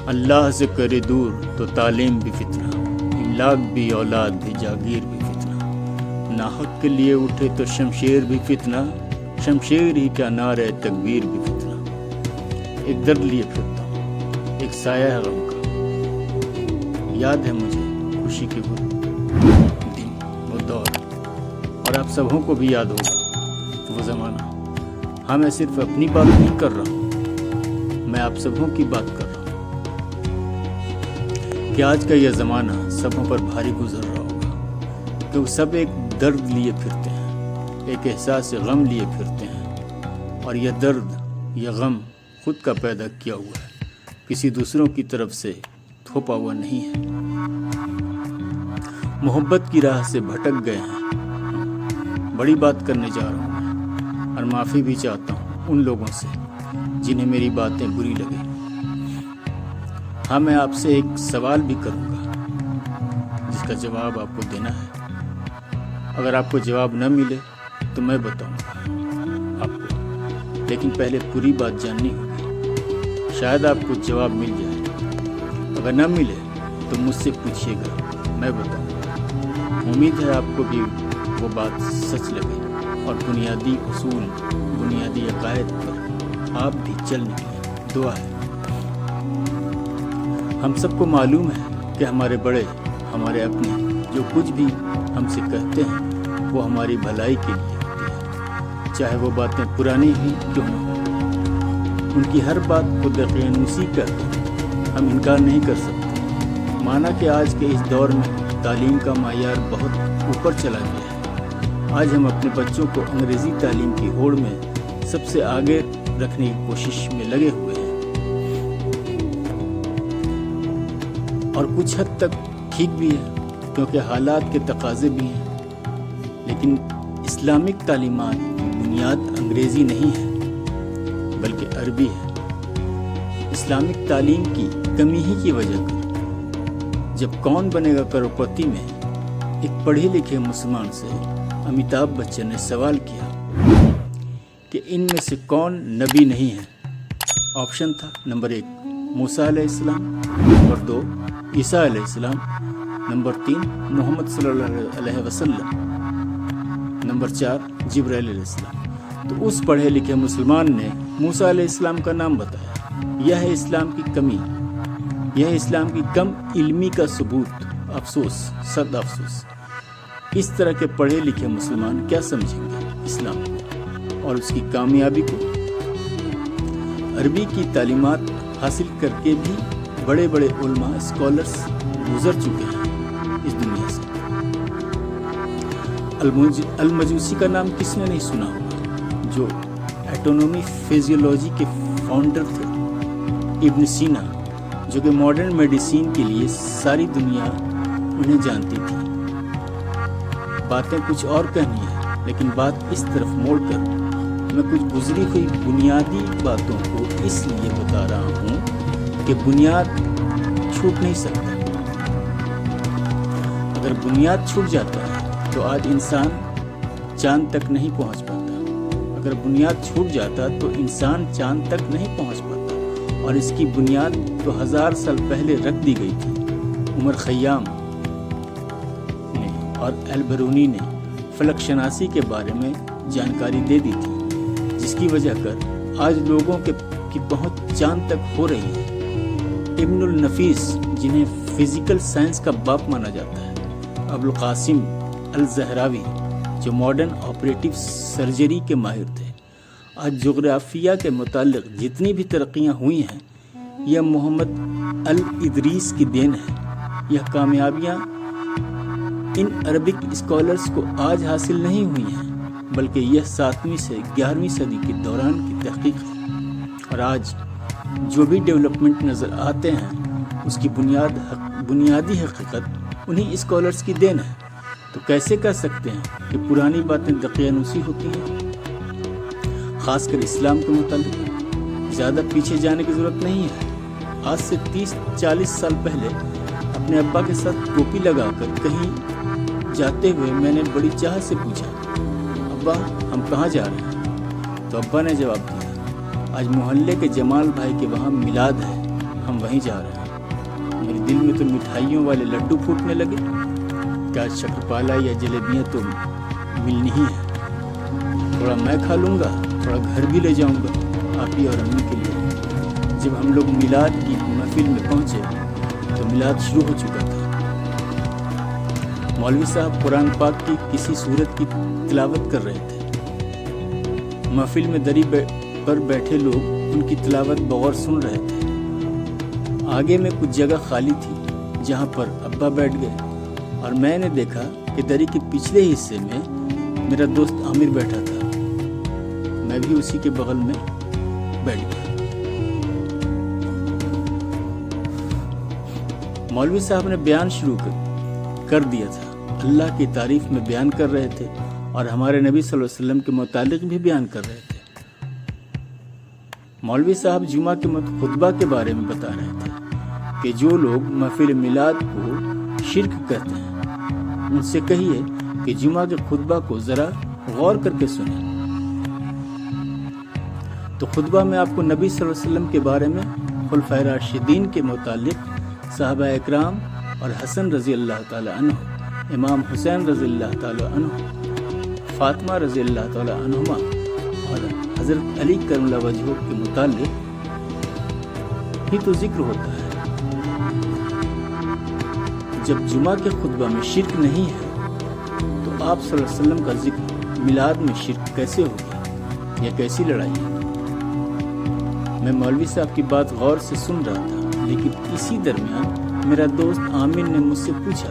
اللہ سے کرے دور تو تعلیم بھی فتنہ، املاک بھی، اولاد بھی، جاگیر بھی فتنہ، ناحق کے لیے اٹھے تو شمشیر بھی فتنہ، شمشیر ہی کا نعرہ تکبیر بھی فتنہ۔ ایک درد لیے پھرتا ہوں، ایک سایہ ہے غم کا، یاد ہے مجھے خوشی کے وہ دن، وہ دور، اور آپ سبوں کو بھی یاد ہوگا وہ زمانہ۔ ہاں، میں صرف اپنی بات نہیں کر رہا ہوں، میں آپ سبوں کی بات کر رہا ہوں کہ آج کا یہ زمانہ سبوں پر بھاری گزر رہا ہوگا، کیونکہ سب ایک درد لیے پھرتے ہیں، ایک احساس غم لیے پھرتے ہیں، اور یہ درد، یہ غم خود کا پیدا کیا ہوا ہے، کسی دوسروں کی طرف سے تھوپا ہوا نہیں ہے۔ محبت کی راہ سے بھٹک گئے ہیں، بڑی بات کرنے جا رہا ہوں میں، اور معافی بھی چاہتا ہوں ان لوگوں سے جنہیں میری باتیں بری لگیں۔ ہاں، میں آپ سے ایک سوال بھی کروں گا جس کا جواب آپ کو دینا ہے۔ اگر آپ کو جواب نہ ملے تو میں بتاؤں گا آپ کو، لیکن پہلے پوری بات جاننی ہوگی، شاید آپ کو جواب مل جائے، اگر نہ ملے تو مجھ سے پوچھیے گا، میں بتاؤں گا۔ امید ہے آپ کو بھی وہ بات سچ لگے اور بنیادی اصول، بنیادی عقائد پر آپ بھی چل نکلیں۔ دعا ہے۔ ہم سب کو معلوم ہے کہ ہمارے بڑے، ہمارے اپنے، جو کچھ بھی ہم سے کہتے ہیں وہ ہماری بھلائی کے لیے ہوتی ہے، چاہے وہ باتیں پرانی ہی کیوں نہ ہوں۔ ان کی ہر بات کو دقیانوسی کر ہم انکار نہیں کر سکتے۔ مانا کہ آج کے اس دور میں تعلیم کا معیار بہت اوپر چلا گیا ہے، آج ہم اپنے بچوں کو انگریزی تعلیم کی ہوڑ میں سب سے آگے رکھنے کی کوشش میں لگے ہوئے ہیں، اور کچھ حد تک ٹھیک بھی ہے کیونکہ حالات کے تقاضے بھی ہیں، لیکن اسلامک تعلیمات کی بنیاد انگریزی نہیں ہے بلکہ عربی ہے۔ اسلامک تعلیم کی کمی ہی کی وجہ کر جب کون بنے گا کروڑپتی میں ایک پڑھے لکھے مسلمان سے امیتابھ بچن نے سوال کیا کہ ان میں سے کون نبی نہیں ہے۔ آپشن تھا، نمبر 1 موسیٰ علیہ السلام، نمبر 2 عیسیٰ علیہ السلام، نمبر 3 محمد صلی اللہ علیہ وسلم، نمبر 4 جبرائیل علیہ السلام۔ تو اس پڑھے لکھے مسلمان نے موسیٰ علیہ السلام کا نام بتایا۔ یہ ہے اسلام کی کمی، یہ ہے اسلام کی کم علمی کا ثبوت۔ افسوس، صد افسوس، اس طرح کے پڑھے لکھے مسلمان کیا سمجھیں گے اسلام کو اور اس کی کامیابی کو؟ عربی کی تعلیمات حاصل کر کے بھی بڑے بڑے علماء، اسکالرز گزر چکے ہیں اس دنیا سے۔ المجوسی کا نام کس نے نہیں سنا ہوگا، جو ایٹونومی فزیولوجی کے فاؤنڈر تھے۔ ابن سینا، جو کہ ماڈرن میڈیسین کے لیے ساری دنیا انہیں جانتی تھی۔ باتیں کچھ اور کہنی ہے، لیکن بات اس طرف موڑ کر میں کچھ گزری ہوئی بنیادی باتوں کو اس لیے بتا رہا ہوں کہ بنیاد چھوٹ نہیں سکتا۔ اگر بنیاد چھوٹ جاتا ہے تو آج انسان چاند تک نہیں پہنچ پاتا۔ اگر بنیاد چھوٹ جاتا تو انسان چاند تک نہیں پہنچ پاتا، اور اس کی بنیاد تو 1000 سال پہلے رکھ دی گئی تھی۔ عمر خیام نے اور البرونی نے فلک شناسی کے بارے میں جانکاری دے دی تھی، جس کی وجہ کر آج لوگوں کی پہنچ چاند تک ہو رہی ہے۔ ابن النفیس، جنہیں فزیکل سائنس کا باپ مانا جاتا ہے، ابوالقاسم الزہراوی، جو ماڈرن آپریٹو سرجری کے ماہر تھے، آج جغرافیہ کے متعلق جتنی بھی ترقیاں ہوئی ہیں یہ محمد الادریس کی دین ہے۔ یہ کامیابیاں ان عربک اسکالرز کو آج حاصل نہیں ہوئی ہیں، بلکہ یہ 7ویں سے 11ویں صدی کے دوران کی تحقیق ہے، اور آج جو بھی ڈیولپمنٹ نظر آتے ہیں اس کی بنیادی حقیقت انہی اسکالرز کی دین ہے۔ تو کیسے کہہ سکتے ہیں کہ پرانی باتیں دقیانوسی ہوتی ہیں؟ خاص کر اسلام کے متعلق زیادہ پیچھے جانے کی ضرورت نہیں ہے۔ آج سے 30-40 سال پہلے اپنے ابا کے ساتھ ٹوپی لگا کر کہیں جاتے ہوئے میں نے بڑی چاہ سے پوچھا، ابا ہم کہاں جا رہے ہیں؟ تو ابا نے جواب دیا، آج محلے کے جمال بھائی کے وہاں میلاد ہے، ہم وہیں جا رہے ہیں۔ میرے دل میں تو مٹھائیوں والے لڈو پھوٹنے لگے کہ آج شکرپالا یا جلیبیاں تو ملنی ہی ہیں، تھوڑا میں کھا لوں گا، تھوڑا گھر بھی لے جاؤں گا آپ ہی اور امی کے لیے۔ جب ہم لوگ میلاد کی محفل میں پہنچے تو میلاد شروع ہو چکا تھا۔ مولوی صاحب قرآن پاک کی کسی سورت کی تلاوت کر رہے تھے۔ محفل میں دری پر بیٹھے لوگ ان کی تلاوت بغور سن رہے تھے۔ آگے میں کچھ جگہ خالی تھی جہاں پر ابا بیٹھ گئے اور میں نے دیکھا کہ دری کے پچھلے حصے میں میرا دوست عامر بیٹھا تھا۔ میں بھی اسی کے بغل میں بیٹھ گیا۔ مولوی صاحب نے بیان شروع کر دیا تھا، اللہ کی تعریف میں بیان کر رہے تھے اور ہمارے نبی صلی اللہ علیہ وسلم کے متعلق بھی بیان کر رہے تھے۔ مولوی صاحب جمعہ کے خطبہ کے بارے میں بتا رہے تھے کہ جو لوگ محفل میلاد کو شرک کہتے ہیں ان سے کہیے کہ جمعہ کے خطبہ کو ذرا غور کر کے سنیں۔ تو خطبہ میں آپ کو نبی صلی اللہ علیہ وسلم کے بارے میں، خلفائے راشدین کے متعلق، صحابہ اکرام اور حسن رضی اللہ تعالی عنہ، امام حسین رضی اللہ تعالی عنہ، فاطمہ رضی اللہ تعالی عنہما اور حضرت علی کرم اللہ وجہہ کے متعلق ہی تو ذکر ہوتا ہے۔ جب جمعہ کے خطبہ میں شرک نہیں ہے تو آپ صلی اللہ علیہ وسلم کا ذکر میلاد میں شرک کیسے ہوگا؟ یہ کیسی لڑائی ہے؟ میں مولوی صاحب کی بات غور سے سن رہا تھا، لیکن اسی درمیان میرا دوست عامر نے مجھ سے پوچھا،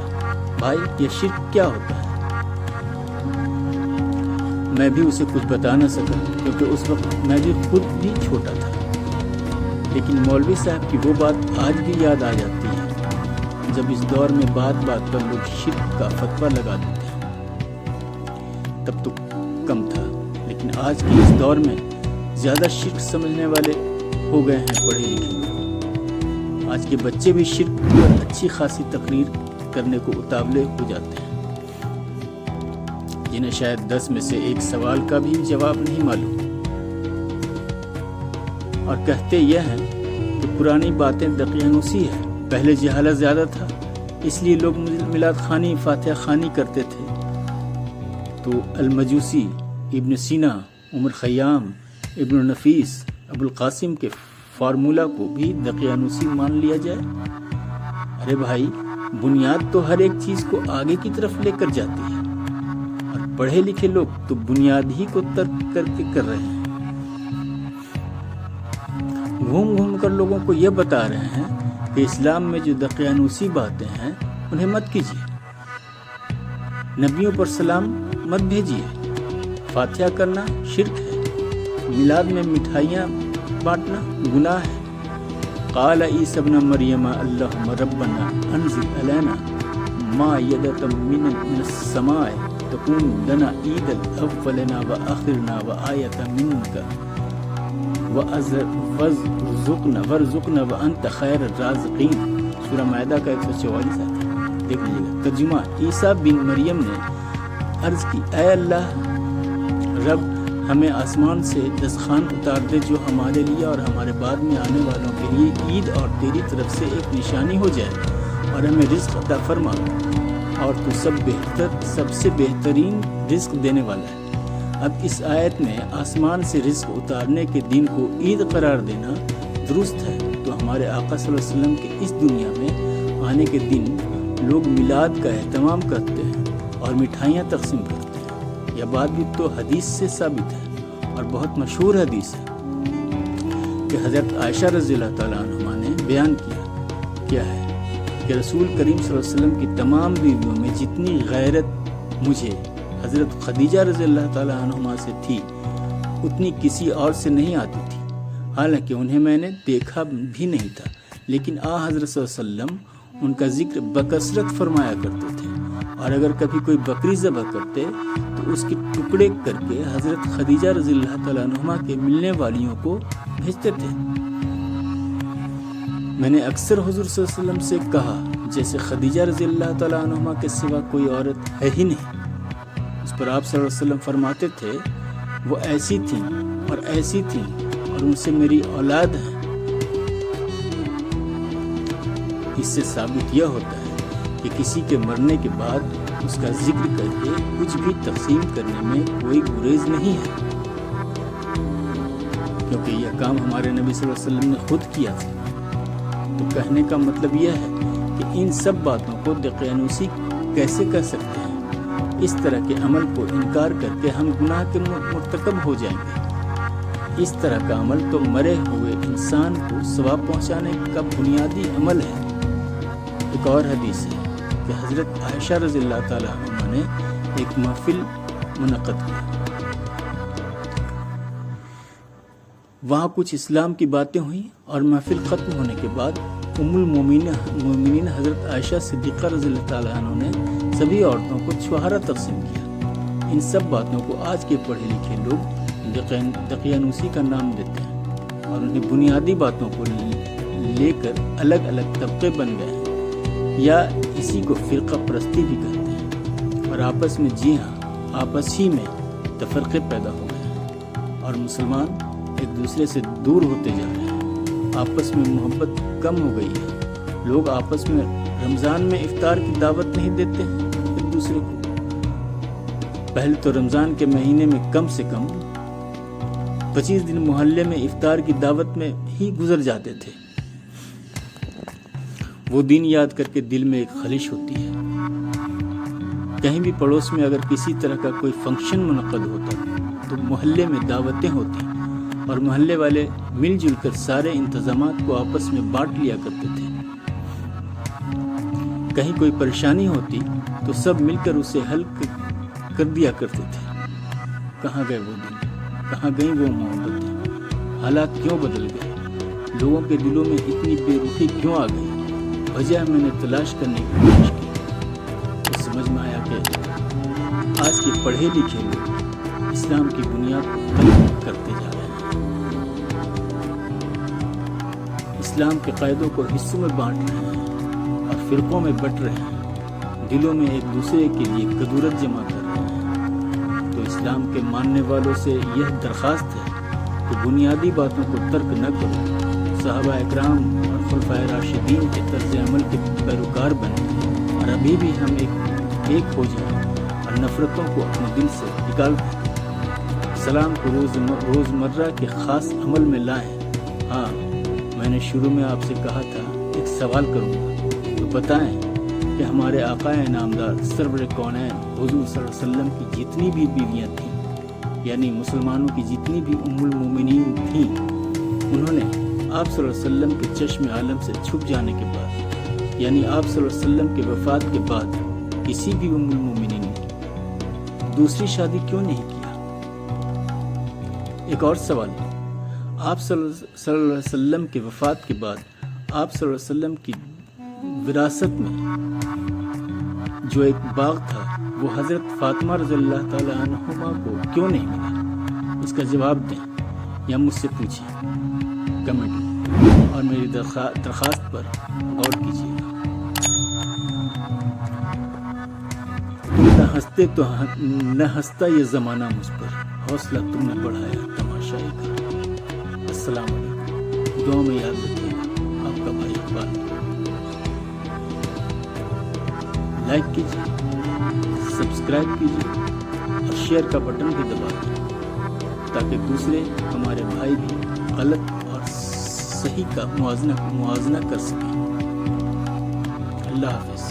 بھائی یہ شرک کیا ہوتا ہے؟ میں بھی اسے کچھ بتا نہ سکا کیونکہ اس وقت میں بھی خود بھی چھوٹا تھا، لیکن مولوی صاحب کی وہ بات آج بھی یاد آ جاتی ہے جب اس دور میں بات بات پر لوگ شرک کا فتویٰ لگا دیتے ہیں۔ تب تو کم تھا، لیکن آج کے اس دور میں زیادہ شرک سمجھنے والے ہو گئے ہیں پڑھے لکھے۔ آج کے بچے بھی شرک پر اچھی خاصی تقریر کرنے کو اتاولے ہو جاتے ہیں، جنہیں شاید 10 میں سے ایک سوال کا بھی جواب نہیں معلوم، اور کہتے یہ ہیں کہ پرانی باتیں دقیانوسی ہے، پہلے جہالت زیادہ تھا اس لیے لوگ میلاد خوانی، فاتحہ خوانی کرتے تھے۔ تو المجوسی، ابن سینا، عمر خیام، ابن نفیس، ابو القاسم کے فارمولہ کو بھی دقیانوسی مان لیا جائے؟ ارے بھائی، بنیاد تو ہر ایک چیز کو آگے کی طرف لے کر جاتی ہے، اور پڑھے لکھے لوگ تو بنیاد ہی کو ترک کر کے کر رہے ہیں۔ گھوم گھوم کر لوگوں کو یہ بتا رہے ہیں کہ اسلام میں جو دقیانوسی باتیں ہیں انہیں مت کیجیے، نبیوں پر سلام مت بھیجیے، فاتحہ کرنا شرک ہے، میلاد میں مٹھائیاں بانٹنا گناہ ہے۔ قال عیسی ابن مریم اللہم ربنا انزل علینا مائدۃ من السماء تکون لنا عیدا اولنا وآخرنا وآیۃ منک وارزقنا وانت خیر الرازقین۔ سورہ مائدہ کا 144 آیت ہے، دیکھ لیجیے گا۔ ترجمہ: عیسیٰ بن مریم نے عرض کی، اے اللہ رب، ہمیں آسمان سے دستخوان اتار دے جو ہمارے لیے اور ہمارے بعد میں آنے والوں کے لیے عید اور تیری طرف سے ایک نشانی ہو جائے، اور ہمیں رزق عطا فرما، اور تو سب سے بہترین رزق دینے والا ہے۔ اب اس آیت میں آسمان سے رزق اتارنے کے دن کو عید قرار دینا درست ہے، تو ہمارے آقا صلی اللہ علیہ وسلم کے اس دنیا میں آنے کے دن لوگ میلاد کا اہتمام کرتے ہیں اور مٹھائیاں تقسیم کرتے ہیں۔ یہ بات بھی تو حدیث سے ثابت ہے، اور بہت مشہور حدیث ہے کہ حضرت عائشہ رضی اللہ تعالیٰ عنہما نے بیان کیا ہے کہ رسول کریم صلی اللہ علیہ وسلم کی تمام بیویوں میں جتنی غیرت مجھے حضرت خدیجہ رضی اللہ تعالیٰ عنہما سے تھی اتنی کسی اور سے نہیں آتی تھی، حالانکہ انہیں میں نے دیکھا بھی نہیں تھا، لیکن حضرت صلی اللہ علیہ وسلم ان کا ذکر بکثرت فرمایا کرتے تھے، اور اگر کبھی کوئی بکری ذبح کرتے تو اس کے ٹکڑے کر کے حضرت خدیجہ رضی اللہ تعالیٰ عنہما کے ملنے والیوں کو بھیجتے تھے۔ میں نے اکثر حضور صلی اللہ علیہ وسلم سے کہا، جیسے خدیجہ رضی اللہ تعالیٰ عنہما کے سوا کوئی عورت ہے ہی نہیں۔ اس پر آپ صلی اللہ علیہ وسلم فرماتے تھے، وہ ایسی تھیں اور ایسی تھیں، اور ان سے میری اولاد ہے۔ اس سے ثابت یہ ہوتا ہے کہ کسی کے مرنے کے بعد اس کا ذکر کر کے کچھ بھی تقسیم کرنے میں کوئی گریز نہیں ہے، کیونکہ یہ کام ہمارے نبی صلی اللہ علیہ وسلم نے خود کیا تھا۔ تو کہنے کا مطلب یہ ہے کہ ان سب باتوں کو دقیانوسی کیسے کر سکتے ہیں؟ اس طرح کے عمل کو انکار کر کے ہم گناہ کے مرتکب ہو جائیں گے۔ اس طرح کا عمل تو مرے ہوئے انسان کو ثواب پہنچانے کا بنیادی عمل ہے۔ ایک اور حدیث ہے کہ حضرت عائشہ رضی اللہ تعالیٰ عنہ نے ایک محفل منعقد کیا، وہاں کچھ اسلام کی باتیں ہوئیں اور محفل ختم ہونے کے بعد ام المومنین حضرت عائشہ صدیقہ رضی اللہ تعالیٰ عنہ نے سبھی عورتوں کو چھوہارا تقسیم کیا۔ ان سب باتوں کو آج کے پڑھے لکھے لوگ دقیانوسی کا نام دیتے ہیں اور انہیں بنیادی باتوں کو لے کر الگ الگ طبقے بن گئے ہیں، یا اسی کو فرقہ پرستی بھی کہتے ہیں، اور آپس میں آپس ہی میں تفرقے پیدا ہو گئے ہیں اور مسلمان ایک دوسرے سے دور ہوتے جا رہے ہیں، آپس میں محبت کم ہو گئی ہے، لوگ آپس میں رمضان میں افطار کی دعوت نہیں دیتے ہیں ایک دوسرے کو۔ پہلے تو رمضان کے مہینے میں کم سے کم 25 دن محلے میں افطار کی دعوت میں ہی گزر جاتے تھے۔ وہ دن یاد کر کے دل میں ایک خلش ہوتی ہے۔ کہیں بھی پڑوس میں اگر کسی طرح کا کوئی فنکشن منعقد ہوتا تو محلے میں دعوتیں ہوتی اور محلے والے مل جل کر سارے انتظامات کو آپس میں بانٹ لیا کرتے تھے۔ کہیں کوئی پریشانی ہوتی تو سب مل کر اسے حل کر دیا کرتے تھے۔ کہاں گئے وہ دن؟ کہاں گئی وہ محبتیں؟ حالات کیوں بدل گئے؟ لوگوں کے دلوں میں اتنی بے رخی کیوں آ گئی؟ وجہ میں نے تلاش کرنے کی کوشش کی تو سمجھ میں آیا کہ آج کے پڑھے لکھے لوگ اسلام کی بنیاد کو تلف کرتے جا رہے ہیں، اسلام کے قاعدوں کو حصوں میں بانٹ رہے ہیں اور فرقوں میں بٹ رہے ہیں، دلوں میں ایک دوسرے کے لیے کدورت جمع کر رہے ہیں۔ تو اسلام کے ماننے والوں سے یہ درخواست ہے کہ بنیادی باتوں کو ترک نہ کرو، صحابہ اکرام اور خلفائے راشدین کے طرز عمل کے پیروکار بنیں اور ابھی بھی ہم ایک ہو جائیں اور نفرتوں کو اپنے دل سے نکال دیں۔ اسلام کو روزمرہ کے خاص عمل میں لائیں۔ ہاں، میں نے شروع میں آپ سے کہا تھا ایک سوال کروں گا، تو بتائیں کہ ہمارے آقا انعامدار سرور کونین حضور صلی اللہ علیہ وسلم کی جتنی بھی بیویاں تھیں، یعنی مسلمانوں کی جتنی بھی ام المومنین تھیں، انہوں نے آپ صلی اللہ علیہ وسلم کے چشم عالم سے چھپ جانے کے بعد، یعنی آپ صلی اللہ علیہ وسلم کے وفات کے بعد کسی بھی ام المومنین نے دوسری شادی کیوں نہیں کیا؟ ایک اور سوال، آپ صلی اللہ علیہ وسلم کے وفات کے بعد آپ صلی اللہ علیہ وسلم کی وراثت میں جو ایک باغ تھا وہ حضرت فاطمہ رضی اللہ تعالی عنہما کو کیوں نہیں ملا؟ اس کا جواب دیں یا مجھ سے پوچھیں کمنٹ میں، اور میری درخواست پر غور کیجیے گا۔ نہ ہنستا یہ زمانہ مجھ پر، حوصلہ تم نے بڑھایا تماشائی کا۔ السلام علیکم، دعا میں یاد رکھیے گا، آپ کا بھائی اقبال۔ لائک کیجیے، سبسکرائب کیجیے اور شیئر کا بٹن بھی دبا دیں تاکہ دوسرے ہمارے بھائی بھی غلط اور صحیح کا موازنہ کر سکیں۔ اللہ حافظ۔